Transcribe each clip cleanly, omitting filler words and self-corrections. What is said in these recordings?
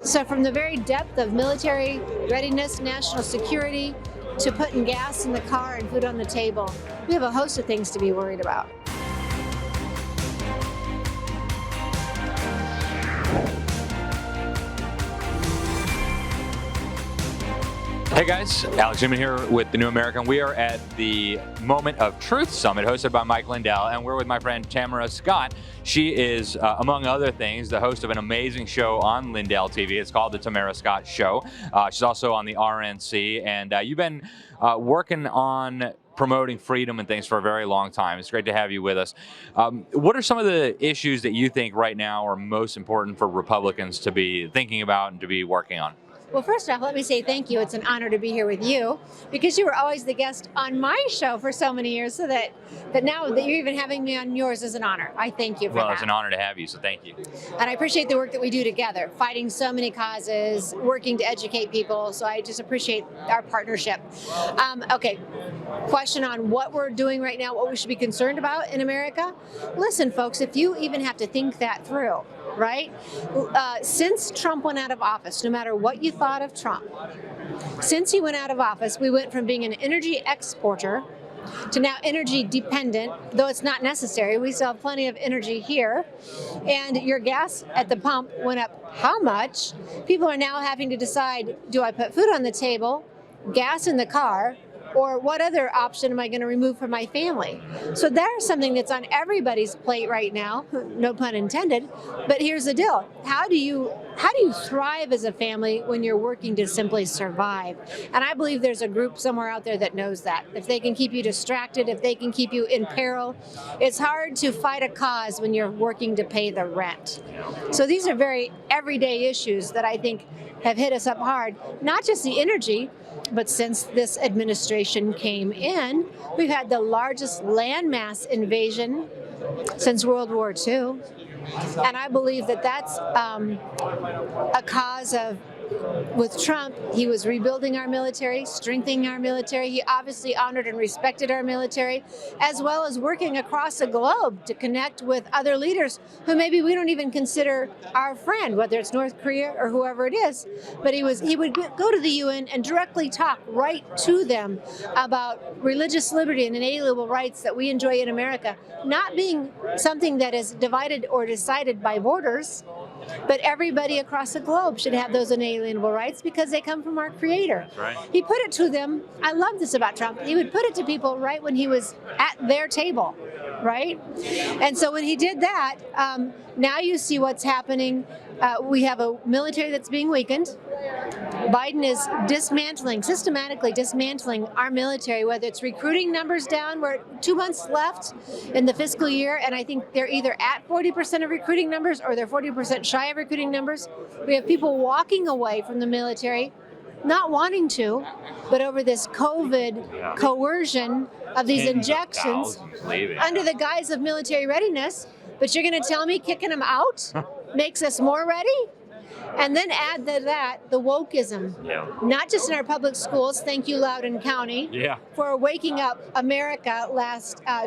So from the very depth of military readiness, national security, to putting gas in the car and food on the table, we have a host of things to be worried about. Hey guys, Alex Newman here with The New American. We are at the Moment of Truth Summit hosted by Mike Lindell, and we're with my friend Tamara Scott. She is, among other things, the host of an amazing show on Lindell TV. It's called The Tamara Scott Show. She's also on the RNC, and you've been working on promoting freedom and things for a very long time. It's great to have you with us. What are some of the issues that you think right now are most important for Republicans to be thinking about and to be working on? Well, first off, let me say thank you. It's an honor to be here with you because you were always the guest on my show for so many years, so that now that you're even having me on yours is an honor. I thank you for that. Well, it's an honor to have you, so thank you. And I appreciate the work that we do together, fighting so many causes, working to educate people. So I just appreciate our partnership. Okay, question on what we're doing right now, what we should be concerned about in America. Listen, folks, if you even have to think that through, right? Since Trump went out of office, no matter what you thought of Trump, since he went out of office, we went from being an energy exporter to now energy dependent, though it's not necessary. We still have plenty of energy here. And your gas at the pump went up how much? People are now having to decide, do I put food on the table, gas in the car, or what other option am I going to remove from my family? So there's something that's on everybody's plate right now, no pun intended, but here's the deal. How do you thrive as a family when you're working to simply survive? And I believe there's a group somewhere out there that knows that. If they can keep you distracted, if they can keep you in peril, it's hard to fight a cause when you're working to pay the rent. So these are very everyday issues that I think have hit us up hard, not just the energy, but since this administration came in, we've had the largest landmass invasion since World War II. And I believe that that's a cause of, with Trump, he was rebuilding our military, strengthening our military. He obviously honored and respected our military, as well as working across the globe to connect with other leaders who maybe we don't even consider our friend, whether it's North Korea or whoever it is. But he would go to the UN and directly talk right to them about religious liberty and inalienable rights that we enjoy in America, not being something that is divided or decided by borders, but everybody across the globe should have those inalienable rights because they come from our Creator. That's right. He put it to them. I love this about Trump. He would put it to people right when he was at their table, right? And so when he did that, now you see what's happening. We have a military that's being weakened. Biden is systematically dismantling our military, whether it's recruiting numbers down. We're 2 months left in the fiscal year, and I think they're either at 40% of recruiting numbers or they're 40% shy of recruiting numbers. We have people walking away from the military, not wanting to, but over this COVID coercion of these injections under the guise of military readiness. But you're going to tell me kicking them out makes us more ready? And then add to that the wokeism, not just in our public schools, thank you Loudoun County, for waking up America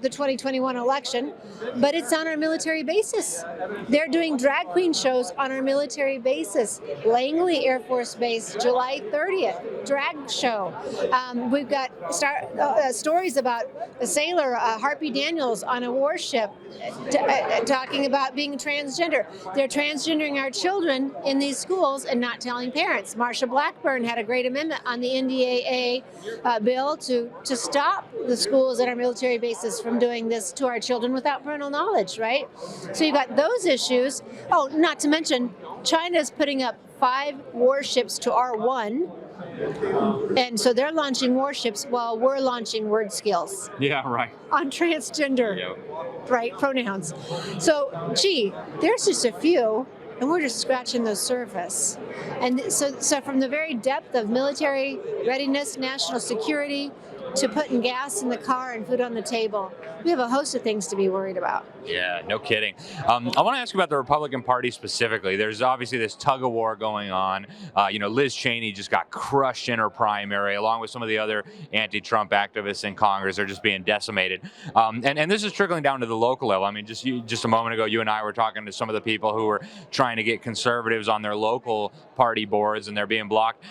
the 2021 election, but it's on our military bases. They're doing drag queen shows on our military bases. Langley Air Force Base, July 30th, drag show. We've got stories about a sailor, Harpy Daniels, on a warship talking about being transgender. They're transgendering our children in these schools and not telling parents. Marsha Blackburn had a great amendment on the NDAA bill to stop the schools at our military bases from doing this to our children without parental knowledge, right? So you've got those issues. Oh, not to mention, China's putting up 5 warships to our 1. And so they're launching warships while we're launching word skills. Yeah, right. On transgender, right, pronouns. So, there's just a few, and we're just scratching the surface. And so from the very depth of military readiness, national security, to putting gas in the car and food on the table, we have a host of things to be worried about. Yeah, no kidding. I want to ask you about the Republican Party specifically. There's obviously this tug of war going on. Liz Cheney just got crushed in her primary, along with some of the other anti-Trump activists in Congress. They're just being decimated. And this is trickling down to the local level. I mean, just a moment ago, you and I were talking to some of the people who were trying to get conservatives on their local party boards, and they're being blocked.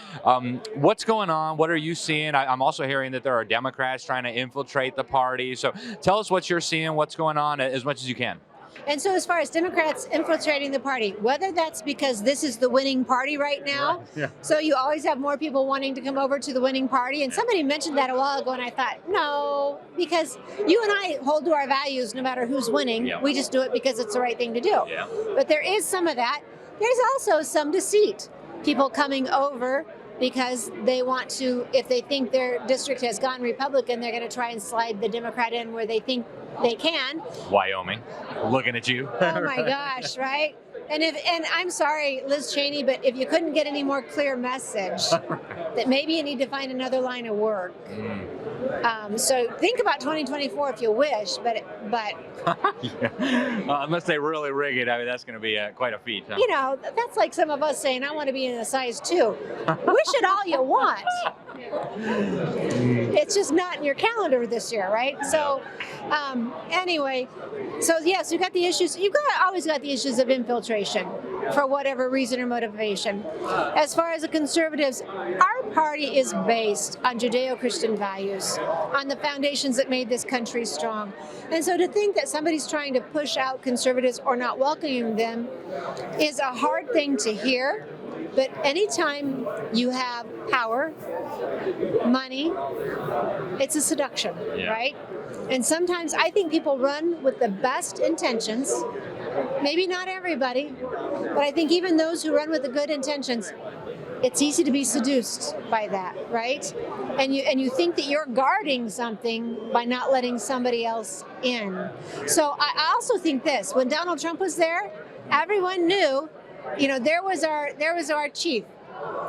What's going on? What are you seeing? I'm also hearing that there are Democrats trying to infiltrate the party. So tell us what you're seeing, what's going on, as much as you can. And so as far as Democrats infiltrating the party, whether that's because this is the winning party right now, Yeah. so you always have more people wanting to come over to the winning party. And somebody mentioned that a while ago, and I thought, no, because you and I hold to our values no matter who's winning. Yeah. We just do it because it's the right thing to do. Yeah. But there is some of that. There's also some deceit. People coming over because they want to, if they think their district has gone Republican, they're going to try and slide the Democrat in where they think they can. Wyoming, looking at you. Oh my gosh, right? And I'm sorry, Liz Cheney, but if you couldn't get any more clear message, that maybe you need to find another line of work. So think about 2024 if you wish, but Yeah. Unless they really rig it, I mean, that's going to be quite a feat. Huh? That's like some of us saying, I want to be in a size 2. Wish it all you want. It's just not in your calendar this year, right? So anyway, so yes, you've got the issues. Always got the issues of infiltration for whatever reason or motivation. As far as the conservatives, our party is based on Judeo-Christian values, on the foundations that made this country strong. And so to think that somebody's trying to push out conservatives or not welcoming them is a hard thing to hear. But anytime you have power, money, it's a seduction, right? And sometimes I think people run with the best intentions. Maybe not everybody, but I think even those who run with the good intentions, it's easy to be seduced by that, right? And you think that you're guarding something by not letting somebody else in. So I also think this: when Donald Trump was there, everyone knew, there was our chief.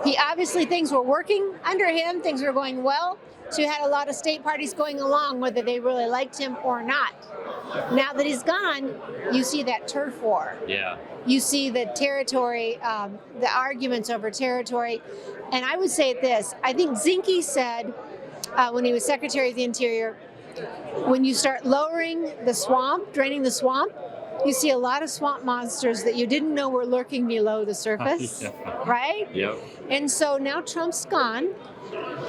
He obviously, things were working under him, things were going well. So you had a lot of state parties going along, whether they really liked him or not. Now that he's gone, you see that turf war. Yeah. You see the territory, the arguments over territory. And I would say this: I think Zinke said when he was Secretary of the Interior, when you start lowering the swamp, draining the swamp, you see a lot of swamp monsters that you didn't know were lurking below the surface, right? Yep. And so now Trump's gone,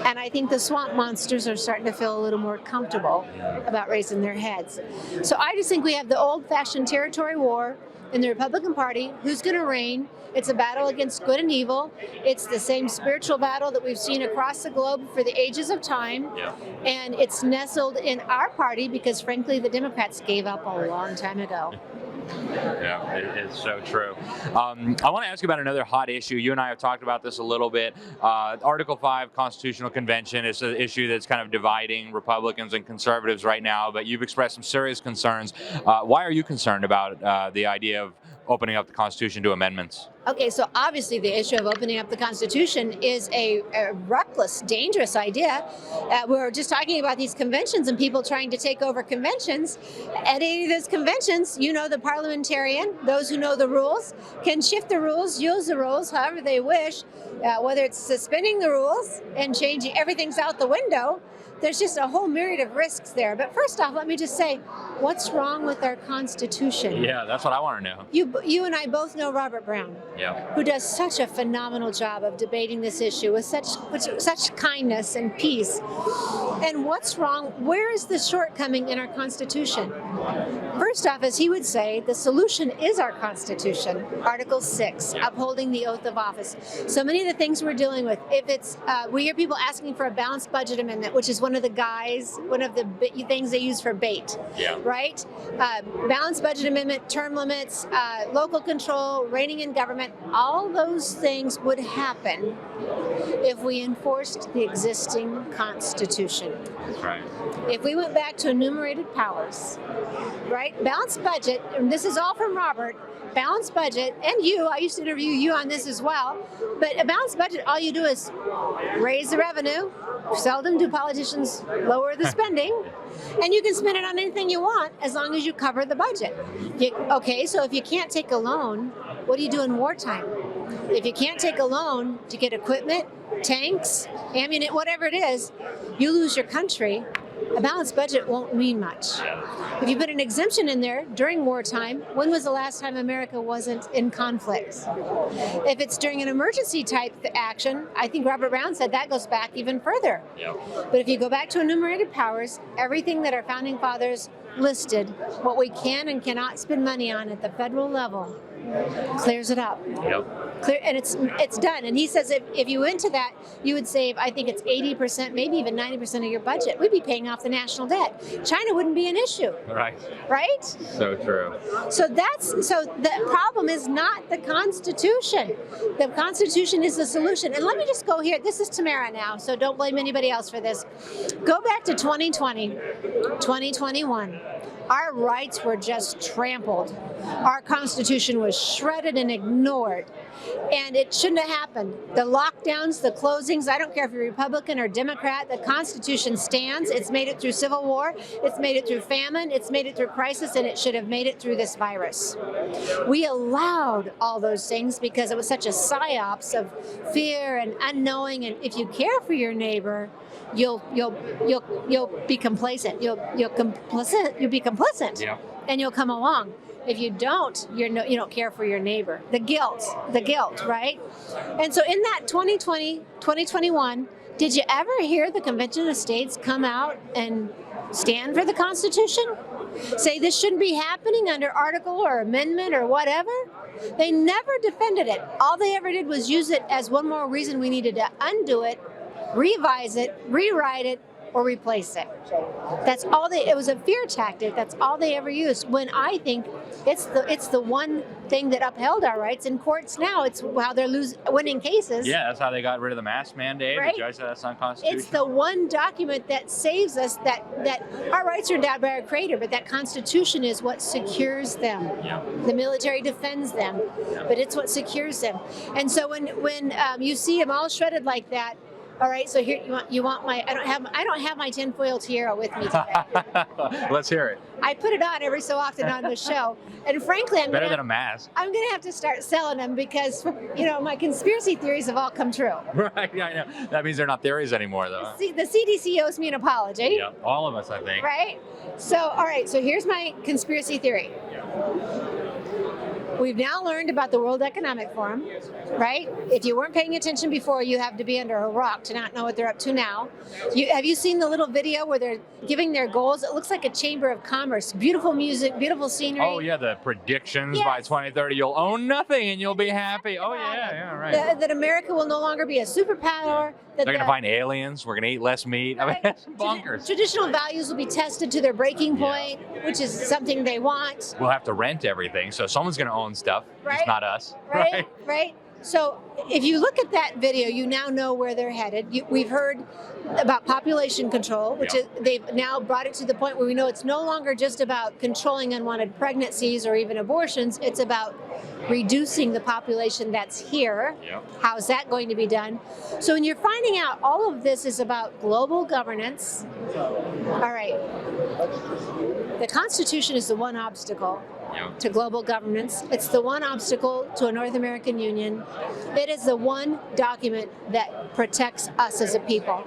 and I think the swamp monsters are starting to feel a little more comfortable about raising their heads. So I just think we have the old-fashioned territory war in the Republican Party. Who's going to reign? It's a battle against good and evil. It's the same spiritual battle that we've seen across the globe for the ages of time. Yeah. And it's nestled in our party because, frankly, the Democrats gave up a long time ago. Yeah, it's so true. I want to ask you about another hot issue. You and I have talked about this a little bit. Article 5 Constitutional Convention is an issue that's kind of dividing Republicans and conservatives right now, but you've expressed some serious concerns. Why are you concerned about the idea of opening up the Constitution to amendments? Okay, so obviously the issue of opening up the Constitution is a reckless, dangerous idea. We're just talking about these conventions and people trying to take over conventions. At any of those conventions, the parliamentarian, those who know the rules, can shift the rules, use the rules however they wish, whether it's suspending the rules and changing, everything's out the window. There's just a whole myriad of risks there. But first off, let me just say, what's wrong with our Constitution? Yeah, that's what I want to know. You and I both know Robert Brown, who does such a phenomenal job of debating this issue with such kindness and peace. And what's wrong? Where is the shortcoming in our Constitution? First off, as he would say, the solution is our Constitution, Article 6, upholding the oath of office. So many of the things we're dealing with, if it's, we hear people asking for a balanced budget amendment, which is one of the things they use for bait, right? Balanced budget amendment, term limits, local control, reining in government, all those things would happen if we enforced the existing Constitution. That's right. If we went back to enumerated powers, right? Balanced budget, and this is all from Robert, balanced budget, and I used to interview you on this as well, but a balanced budget, all you do is raise the revenue. Seldom do politicians appropriations, lower the spending, and you can spend it on anything you want as long as you cover the budget. Okay, so if you can't take a loan, what do you do in wartime? If you can't take a loan to get equipment, tanks, ammunition, whatever it is, you lose your country. A balanced budget won't mean much. If you put an exemption in there during wartime, when was the last time America wasn't in conflict? If it's during an emergency type action, I think Robert Brown said that goes back even further. But if you go back to enumerated powers, everything that our founding fathers listed, what we can and cannot spend money on at the federal level, clears it up. Clear, and it's done. And he says if you went to that, you would save, I think it's 80%, maybe even 90% of your budget. We'd be paying off the national debt. China wouldn't be an issue. Right? So true. So the problem is not the Constitution. The Constitution is the solution. And let me just go here. This is Tamara now, so don't blame anybody else for this. Go back to 2020, 2021. Our rights were just trampled. Our Constitution was shredded and ignored. And it shouldn't have happened. The lockdowns, the closings, I don't care if you're Republican or Democrat, the Constitution stands. It's made it through Civil War, it's made it through famine, it's made it through crisis, and it should have made it through this virus. We allowed all those things because it was such a psyops of fear and unknowing, and if you care for your neighbor, you'll be complacent. You'll be complicit, and you'll come along. If you don't, you don't care for your neighbor. The guilt, right? And so in that 2020, 2021, did you ever hear the Convention of States come out and stand for the Constitution? Say this shouldn't be happening under article or amendment or whatever? They never defended it. All they ever did was use it as one more reason we needed to undo it, revise it, rewrite it, or replace it. That's all it was a fear tactic. That's all they ever used. When I think it's the one thing that upheld our rights in courts now. It's how they're winning cases. Yeah, that's how they got rid of the mask mandate. Right? The judge said that's unconstitutional. It's the one document that saves us, that our rights are endowed by our Creator, but that Constitution is what secures them. The military defends them, but it's what secures them. And so when you see them all shredded like that, all right, so here you want my I don't have my tinfoil tiara with me today. Let's hear it. I put it on every so often on the show, and frankly, better than a mask. I'm going to have to start selling them because my conspiracy theories have all come true. Right, yeah, I know. That means they're not theories anymore, though. The CDC owes me an apology. Yeah, all of us, I think. Right. So, all right. So here's my conspiracy theory. We've now learned about the World Economic Forum, right? If you weren't paying attention before, you have to be under a rock to not know what they're up to now. Have you seen the little video where they're giving their goals? It looks like a chamber of commerce. Beautiful music, beautiful scenery. Oh, yeah, the predictions by 2030, you'll own nothing and you'll be happy. Oh, yeah, right. That America will no longer be a superpower. They're going to find aliens. We're going to eat less meat. Right. I mean, that's bonkers. Traditional values will be tested to their breaking point, which is something they want. We'll have to rent everything, so someone's going to own stuff. Right. Just not us. Right. So if you look at that video, you now know where they're headed. We've heard about population control, which is, they've now brought it to the point where we know it's no longer just about controlling unwanted pregnancies or even abortions. It's about reducing the population that's here. How's that going to be done? So when you're finding out all of this is about global governance, all right, the Constitution is the one obstacle to global governance. It's the one obstacle to a North American Union. It is the one document that protects us as a people.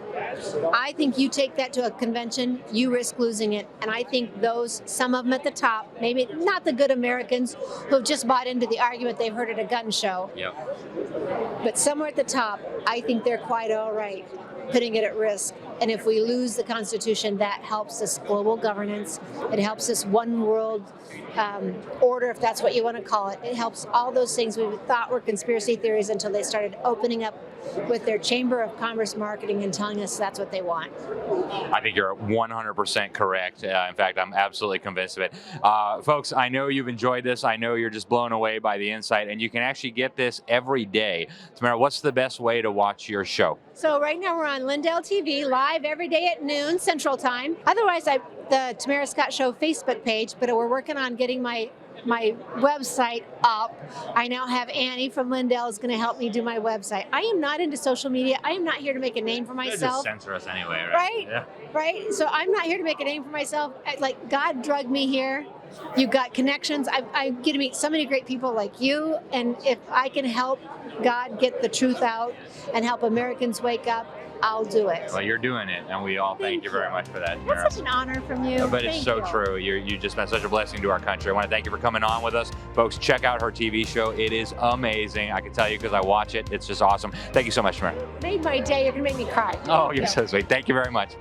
I think you take that to a convention, you risk losing it. And I think some of them at the top, maybe not the good Americans who have just bought into the argument they've heard at a gun show, but somewhere at the top, I think they're quite all right putting it at risk. And if we lose the Constitution, that helps us global governance. It helps us one world order, if that's what you want to call it. It helps all those things we thought were conspiracy theories until they started opening up with their Chamber of Commerce marketing and telling us that's what they want. I think you're 100% correct. In fact, I'm absolutely convinced of it. Folks, I know you've enjoyed this. I know you're just blown away by the insight, and you can actually get this every day. Tamara, what's the best way to watch your show? So right now we're on Lindell TV, live every day at noon Central Time. Otherwise, the Tamara Scott Show Facebook page, but we're working on getting my my website up. I now have Annie from Lindell is going to help me do my website. I am not into social media. I am not here to make a name for They just myself. censor us anyway, right? Right? Yeah. Right? So I'm not here to make a name for myself. Like, God drugged me here. You've got connections. I get to meet so many great people like you. And if I can help God get the truth out and help Americans wake up, I'll do it. Well, you're doing it, and we all thank you very much for that. Tamara. That's such an honor from you. But it's Thank so you. true. You just been such a blessing to our country. I want to thank you for coming on with us. Folks, check out her TV show. It is amazing. I can tell you because I watch it. It's just awesome. Thank you so much, Tamara. Made my day. You're going to make me cry. Oh, you're so sweet. Thank you very much.